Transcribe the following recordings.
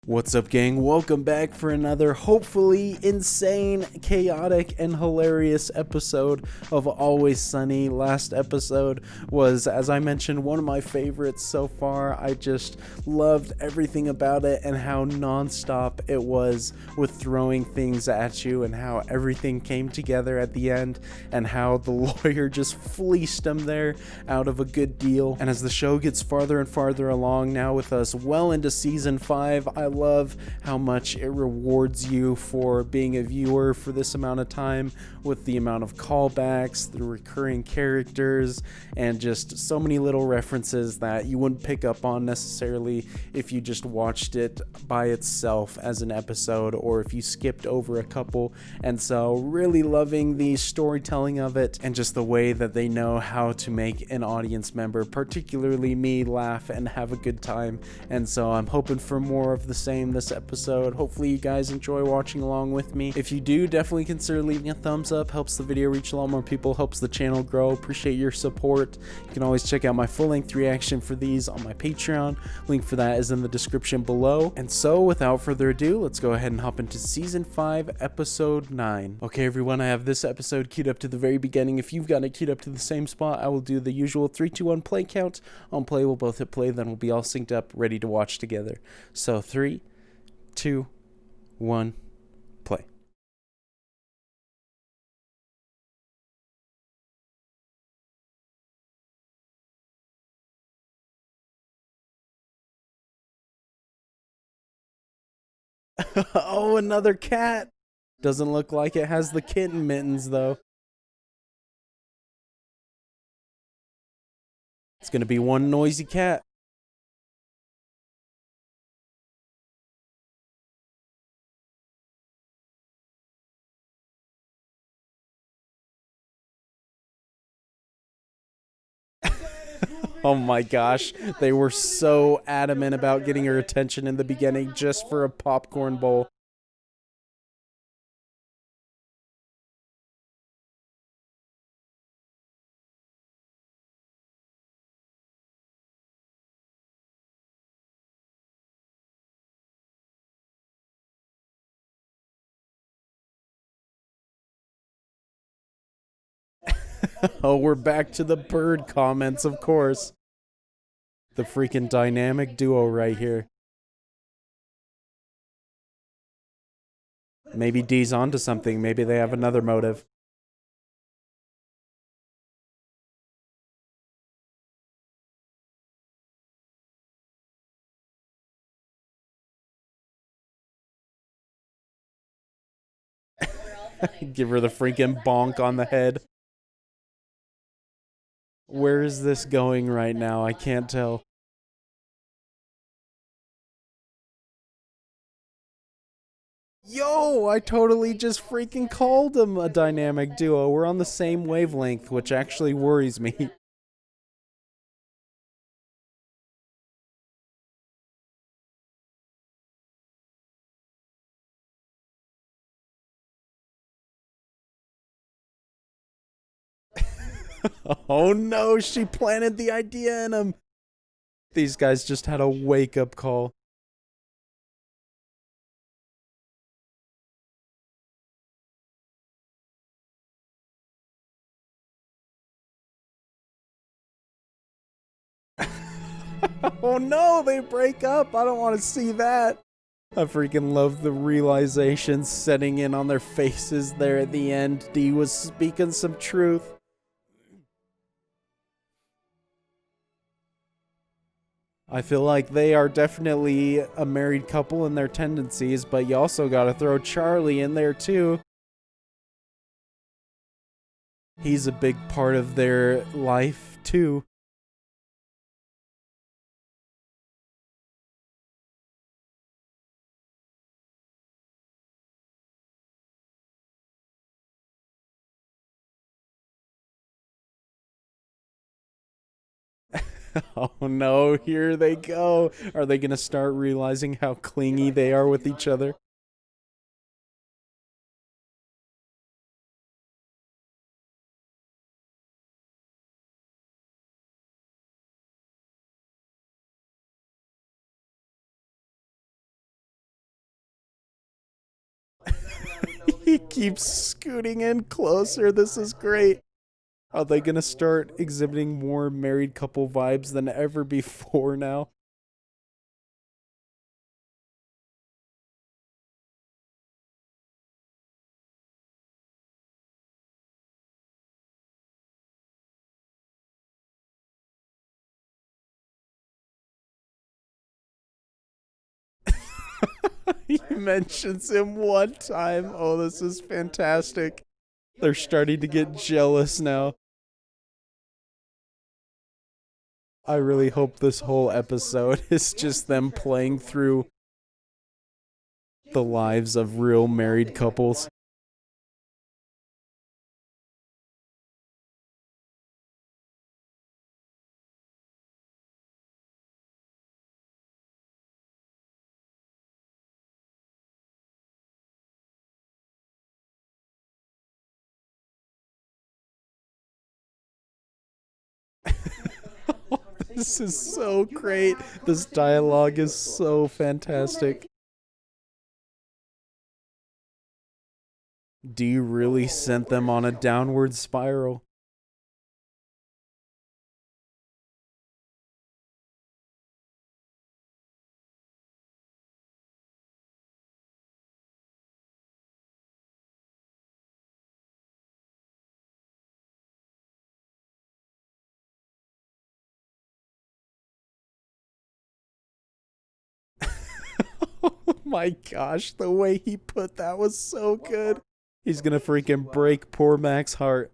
What's up, gang? Welcome back for another hopefully insane, chaotic, and hilarious episode of Always Sunny. Last episode was, as I mentioned, one of my favorites so far. I just loved everything about it and how nonstop it was with throwing things at you and how everything came together at the end and how the lawyer just fleeced him there out of a good deal. And as the show gets farther and farther along now with us well into season 5, I love how much it rewards you for being a viewer for this amount of time with the amount of callbacks, the recurring characters, and just so many little references that you wouldn't pick up on necessarily if you just watched it by itself as an episode or if you skipped over a couple. And so really loving the storytelling of it and just the way that they know how to make an audience member, particularly me, laugh and have a good time. And so I'm hoping for more of the same this episode. Hopefully you guys enjoy watching along with me. If you do, definitely consider leaving a thumbs up. Helps the video reach a lot more people, helps the channel grow. Appreciate your support. You can always check out my full-length reaction for these on my Patreon. Link for that is in the description below. And so without further ado, let's go ahead and hop into season 5 episode 9. Okay everyone, I have this episode queued up to the very beginning. If you've got it queued up to the same spot, I will do the usual 3 2 1 play count. On play we'll both hit play, then we'll be all synced up ready to watch together. So 3 2 1 play. Oh, another cat. Doesn't look like it has the kitten mittens though. It's gonna be one noisy cat. Oh my gosh, they were so adamant about getting her attention in the beginning just for a popcorn bowl. Oh, we're back to the bird comments, of course. The freaking dynamic duo right here. Maybe D's onto something. Maybe they have another motive. Give her the freaking bonk on the head. Where is this going right now? I can't tell. Yo, I totally just freaking called them a dynamic duo. We're on the same wavelength, which actually worries me. Oh no, she planted the idea in him. These guys just had a wake-up call. Oh no, they break up. I don't want to see that. I freaking love the realization setting in on their faces there at the end. D was speaking some truth. I feel like they are definitely a married couple in their tendencies, but you also gotta throw Charlie in there too. He's a big part of their life too. Oh no, here they go. Are they gonna start realizing how clingy they are with each other? He keeps scooting in closer. This is great. Are they gonna start exhibiting more married couple vibes than ever before now? He mentions him one time. Oh, this is fantastic. They're starting to get jealous now. I really hope this whole episode is just them playing through the lives of real married couples. This is so great. This dialogue is so fantastic. D really sent them on a downward spiral. Oh my gosh, the way he put that was so good. He's gonna freaking break poor Mac's heart.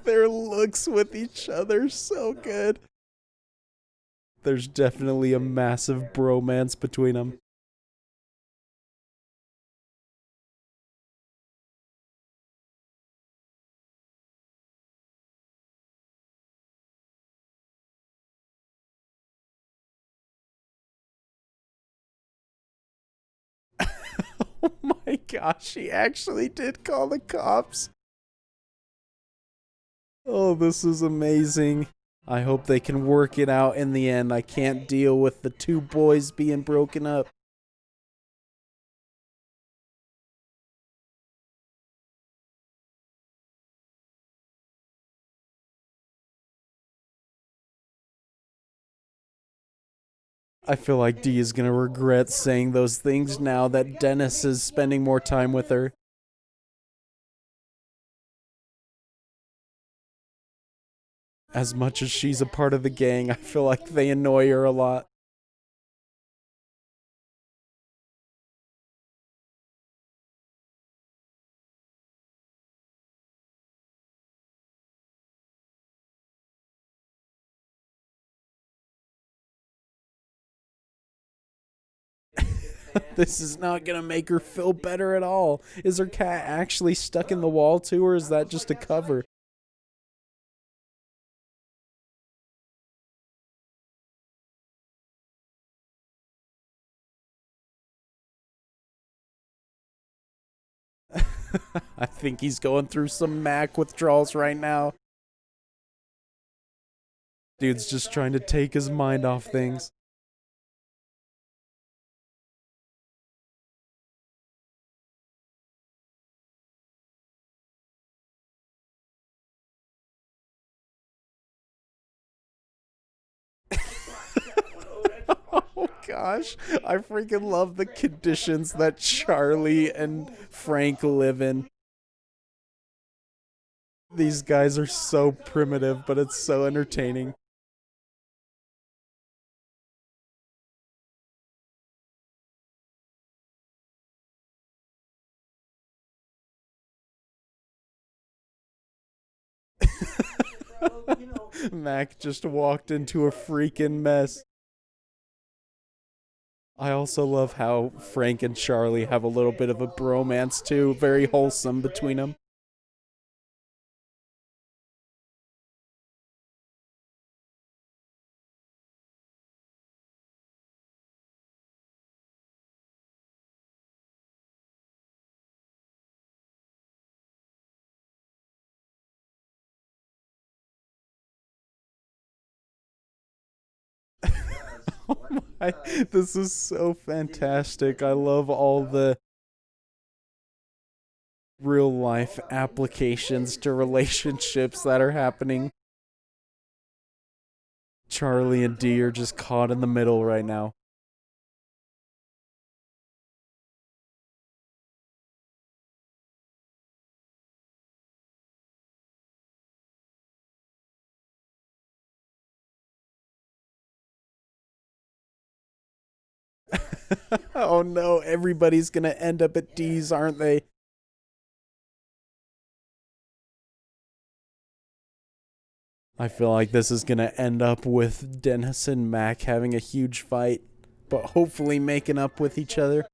Their looks with each other so good. There's definitely a massive bromance between them. Oh my gosh, he actually did call the cops. Oh, this is amazing. I hope they can work it out in the end. I can't deal with the two boys being broken up. I feel like Dee is gonna regret saying those things now that Dennis is spending more time with her. As much as she's a part of the gang, I feel like they annoy her a lot. This is not gonna make her feel better at all. Is her cat actually stuck in the wall too, or is that just a cover? I think he's going through some Mac withdrawals right now. Dude's just trying to take his mind off things. Oh gosh, I freaking love the conditions that Charlie and Frank live in. These guys are so primitive, but it's so entertaining. Mac just walked into a freaking mess. I also love how Frank and Charlie have a little bit of a bromance too, very wholesome between them. This is so fantastic. I love all the real life applications to relationships that are happening. Charlie and Dee are just caught in the middle right now. Oh no, everybody's gonna end up at Dee's, aren't they? I feel like this is gonna end up with Dennis and Mac having a huge fight, but hopefully making up with each other.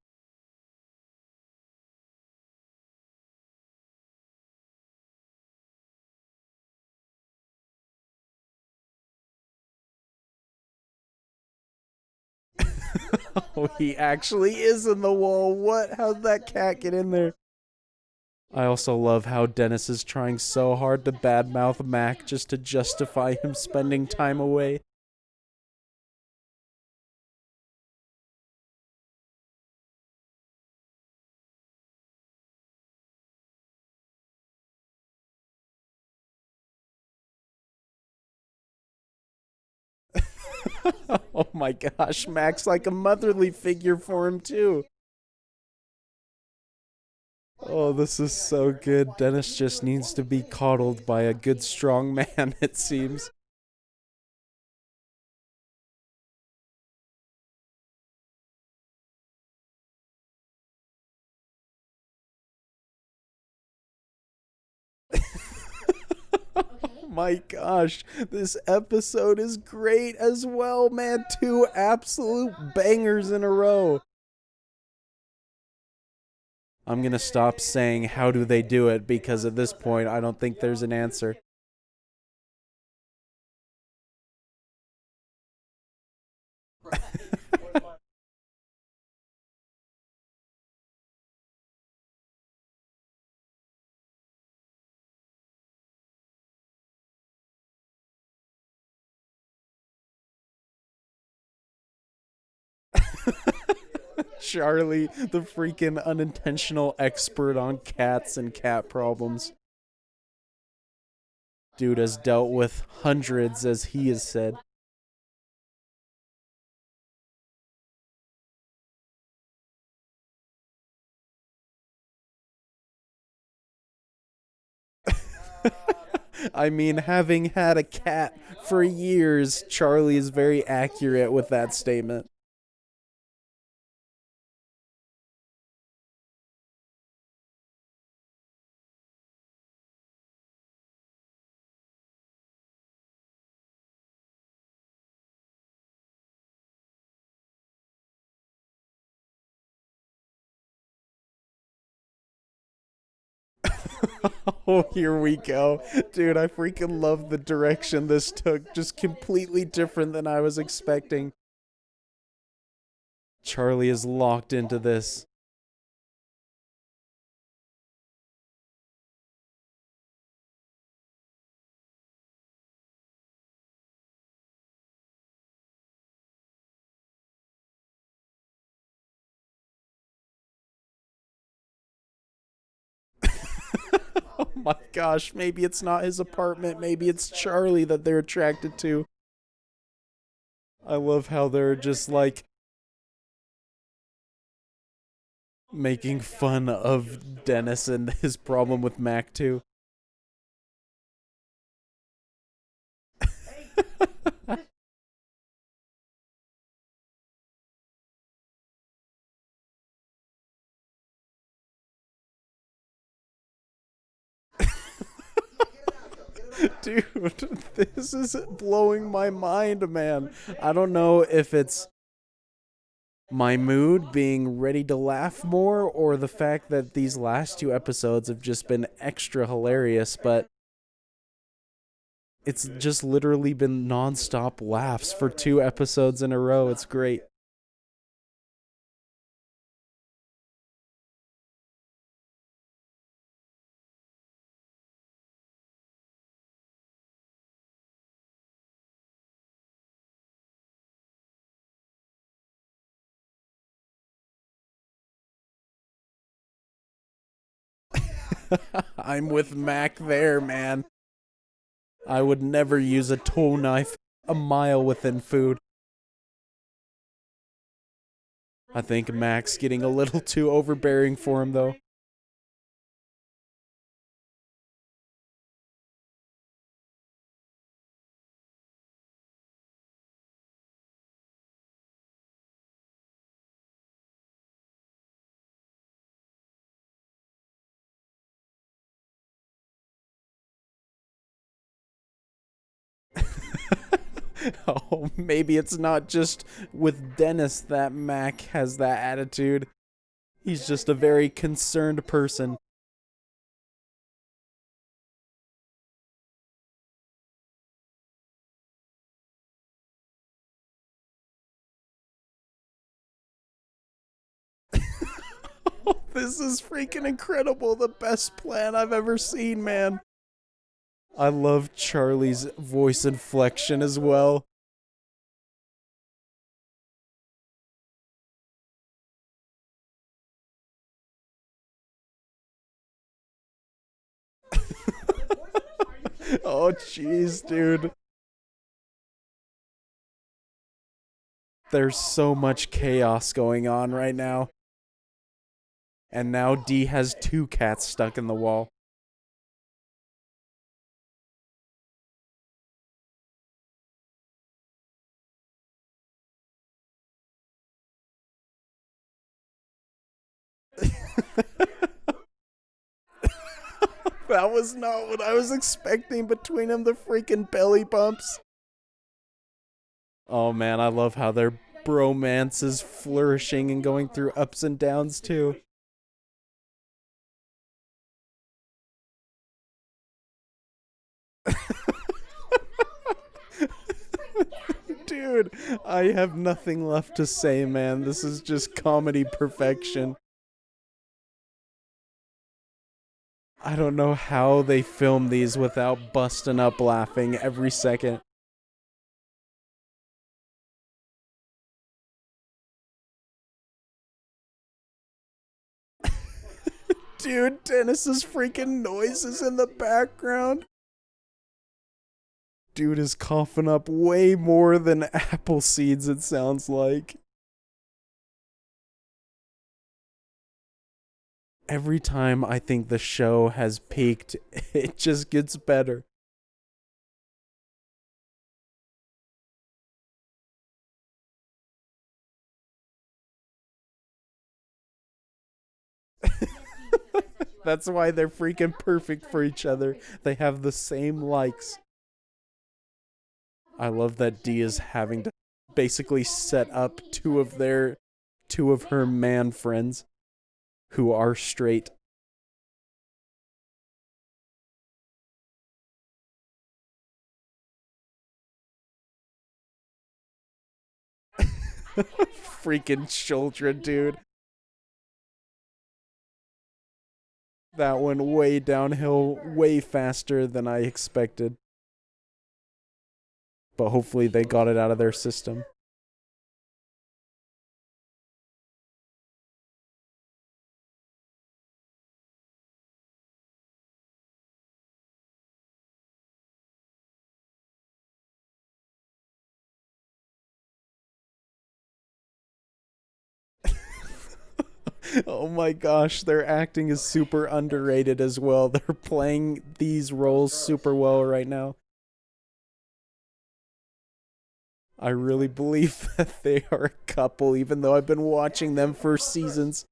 Oh, he actually is in the wall. What? How'd that cat get in there? I also love how Dennis is trying so hard to badmouth Mac just to justify him spending time away. Oh my gosh, Mac's like a motherly figure for him, too. Oh, this is so good. Dennis just needs to be coddled by a good, strong man, it seems. Oh my gosh, this episode is great as well, man. Two absolute bangers in a row. I'm gonna stop saying how do they do it because at this point I don't think there's an answer. Charlie, the freaking unintentional expert on cats and cat problems. Dude has dealt with hundreds, as he has said. I mean, having had a cat for years, Charlie is very accurate with that statement. Oh, here we go. Dude, I freaking love the direction this took. Just completely different than I was expecting. Charlie is locked into this. Oh my gosh, maybe it's not his apartment. Maybe it's Charlie that they're attracted to. I love how they're just like making fun of Dennis and his problem with Mac, too. Dude, this is blowing my mind, man. I don't know if it's my mood being ready to laugh more or the fact that these last two episodes have just been extra hilarious, but it's just literally been nonstop laughs for two episodes in a row. It's great. I'm with Mac there, man. I would never use a tool knife a mile within food. I think Mac's getting a little too overbearing for him, though. Oh, maybe it's not just with Dennis that Mac has that attitude. He's just a very concerned person. This is freaking incredible. The best plan I've ever seen, man. I love Charlie's voice inflection as well. Oh, jeez, dude. There's so much chaos going on right now. And now D has two cats stuck in the wall. That was not what I was expecting between them, the freaking belly bumps. Oh man, I love how their bromance is flourishing and going through ups and downs too. Dude, I have nothing left to say, man. This is just comedy perfection. I don't know how they film these without busting up laughing every second. Dude, Dennis's freaking noises in the background. Dude is coughing up way more than apple seeds, it sounds like. Every time I think the show has peaked, it just gets better. That's why they're freaking perfect for each other. They have the same likes. I love that Dee is having to basically set up two of her man friends who are straight. Freaking children, dude. That went way downhill, way faster than I expected. But hopefully they got it out of their system. Oh my gosh, their acting is super underrated as well. They're playing these roles super well right now. I really believe that they are a couple, even though I've been watching them for seasons.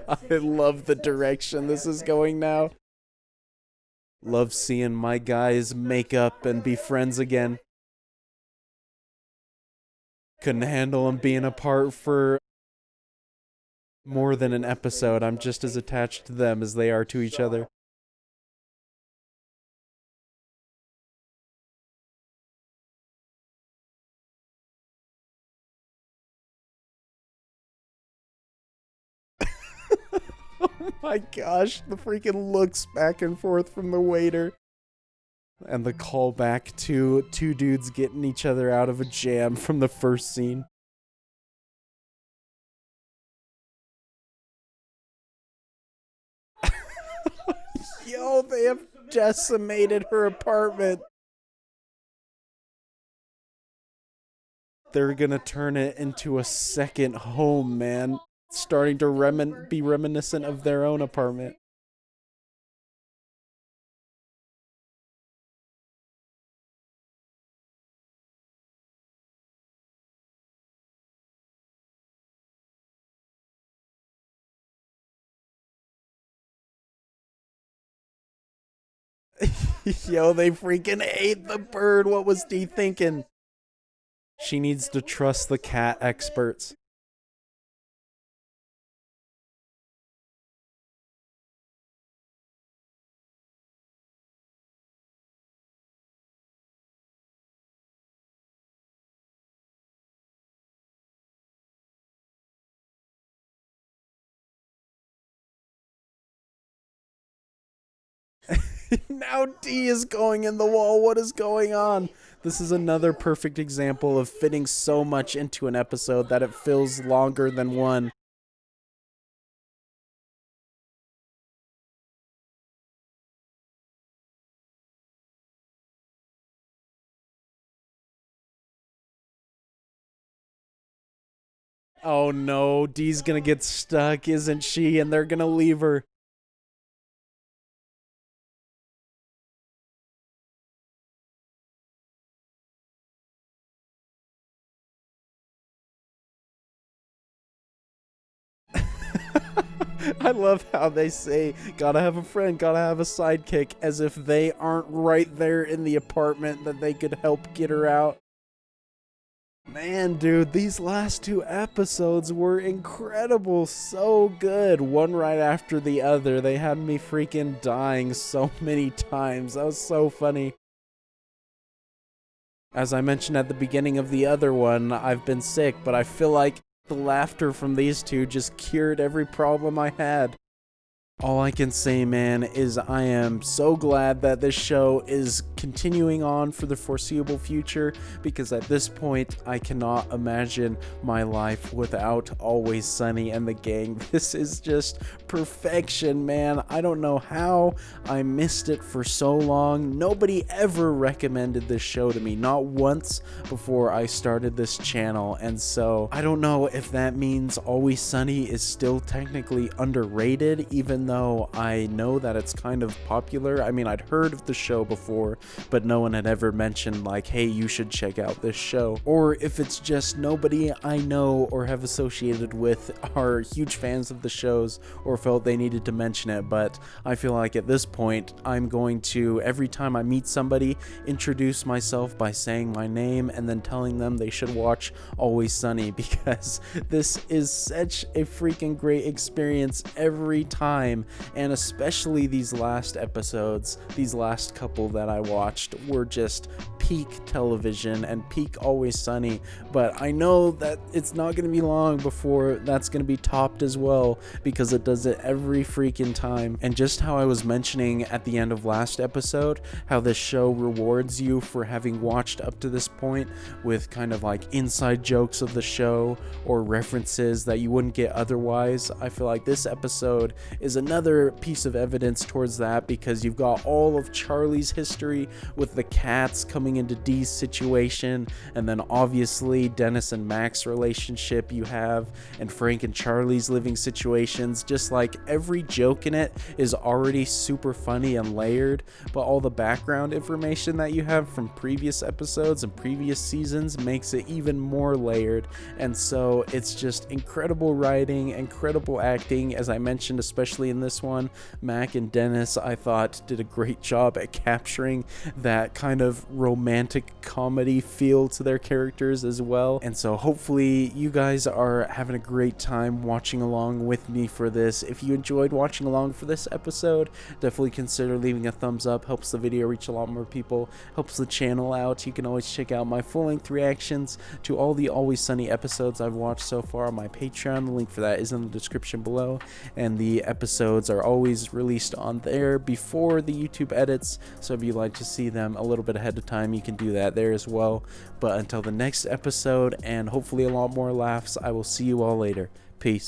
I love the direction this is going now. Love seeing my guys make up and be friends again. Couldn't handle them being apart for more than an episode. I'm just as attached to them as they are to each other. Oh my gosh, the freaking looks back and forth from the waiter. And the callback to two dudes getting each other out of a jam from the first scene. Yo, they have decimated her apartment. They're gonna turn it into a second home, man. Starting to be reminiscent of their own apartment. Yo, they freaking ate the bird. What was Dee thinking? She needs to trust the cat experts. Now D is going in the wall. What is going on? This is another perfect example of fitting so much into an episode that it feels longer than one. Oh no, Dee's gonna get stuck, isn't she? And they're gonna leave her. I love how they say, gotta have a friend, gotta have a sidekick, as if they aren't right there in the apartment that they could help get her out. Man, dude, these last two episodes were incredible. So good. One right after the other. They had me freaking dying so many times. That was so funny. As I mentioned at the beginning of the other one, I've been sick, but I feel like the laughter from these two just cured every problem I had. All I can say, man, is I am so glad that this show is continuing on for the foreseeable future, because at this point, I cannot imagine my life without Always Sunny and the gang. This is just perfection, man. I don't know how I missed it for so long. Nobody ever recommended this show to me, not once before I started this channel, and so I don't know if that means Always Sunny is still technically underrated, even though I know that it's kind of popular. I mean, I'd heard of the show before, but no one had ever mentioned like, hey, you should check out this show. Or if it's just nobody I know or have associated with are huge fans of the shows or felt they needed to mention it. But I feel like at this point, I'm going to, every time I meet somebody, introduce myself by saying my name and then telling them they should watch Always Sunny, because this is such a freaking great experience every time. And especially these last episodes, these last couple that I watched were just peak television and peak Always Sunny. But I know that it's not going to be long before that's going to be topped as well, because it does it every freaking time. And just how I was mentioning at the end of last episode, how this show rewards you for having watched up to this point with kind of like inside jokes of the show or references that you wouldn't get otherwise. I feel like this episode is another piece of evidence towards that, because you've got all of Charlie's history with the cats coming into Dee's situation, and then obviously Dennis and Mac's relationship you have, and Frank and Charlie's living situations. Just like every joke in it is already super funny and layered, but all the background information that you have from previous episodes and previous seasons makes it even more layered. And so it's just incredible writing, incredible acting, as I mentioned, especially in this one. Mac and Dennis, I thought, did a great job at capturing that kind of romantic romantic comedy feel to their characters as well. And so hopefully you guys are having a great time watching along with me for this. If you enjoyed watching along for this episode, definitely consider leaving a thumbs up. Helps the video reach a lot more people, helps the channel out. You can always check out my full-length reactions to all the Always Sunny episodes I've watched so far on my Patreon. The link for that is in the description below, and the episodes are always released on there before the YouTube edits, so if you'd like to see them a little bit ahead of time, you can do that there as well. But until the next episode, and hopefully a lot more laughs, I will see you all later. Peace.